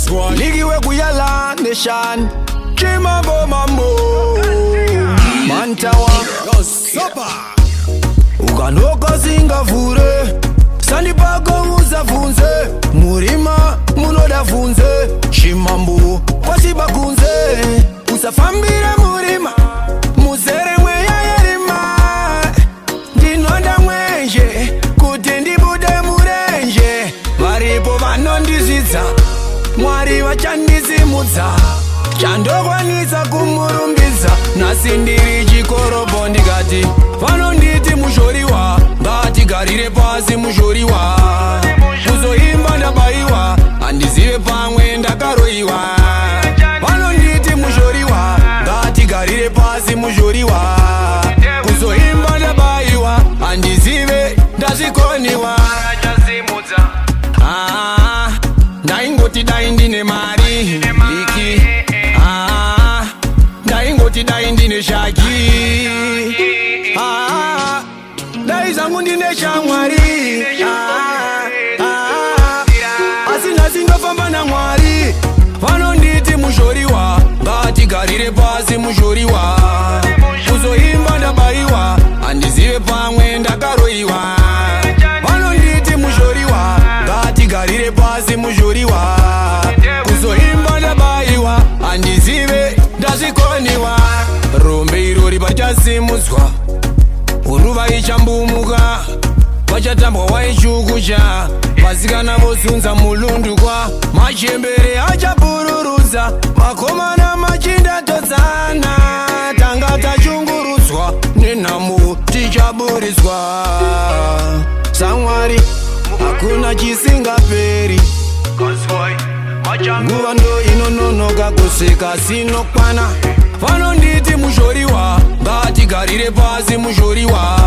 Ligi we kuyala nation Chimambo mambo Mantawa Ukanoka singavure Sandipako uzafunze Murima munoda funze Chimambo wasibakunze Usafambire murima Muzere mweya yerima Ndinonda mwenje Kuti ndibude murenje Varipo vanondizidza Mwari vachandizimudza Chandokwanisa kumurumbidza Nasi ndiri chikorobo ndikati vanonditi muzhoriwa ngatigarire pasi muzhoriwa kuzoimba ndabayiwa handizive pamwe ndakaroyiwa vanonditi muzhoriwa ngatigarire pasi muzhoriwa kuzoimba ndabayiwa handizive ndazvikoniwa ndaingoti dai ndine mari liki ndaingoti dai ndine shaki dai zangu ndine shamwari asi nhasi ndofamba naMwari vanonditi muzhoriwa ngatigarire pasi muzhoriwa kuzoimba ndabayiwa handizive pamwe ndakaroyiwa vanonditi muzhoriwa ngatigarire pasi muzhoriwa kuzoimba ndabayiwa handizive ndazvikoniwa rombe irori vachasimudzwa uruva ichambumuka vachatambwa waichukucha vasikana vozunza mulundukwa machembere achapururuza makomana machindatodzana tanga tachungurudzwa nenhamo tichaburiswa saMwari hakuna chisingaperi nguva ndo inononoka kusvika sinokwana vanonditi muzhoriwa ngatigarire pasi muzhoriwa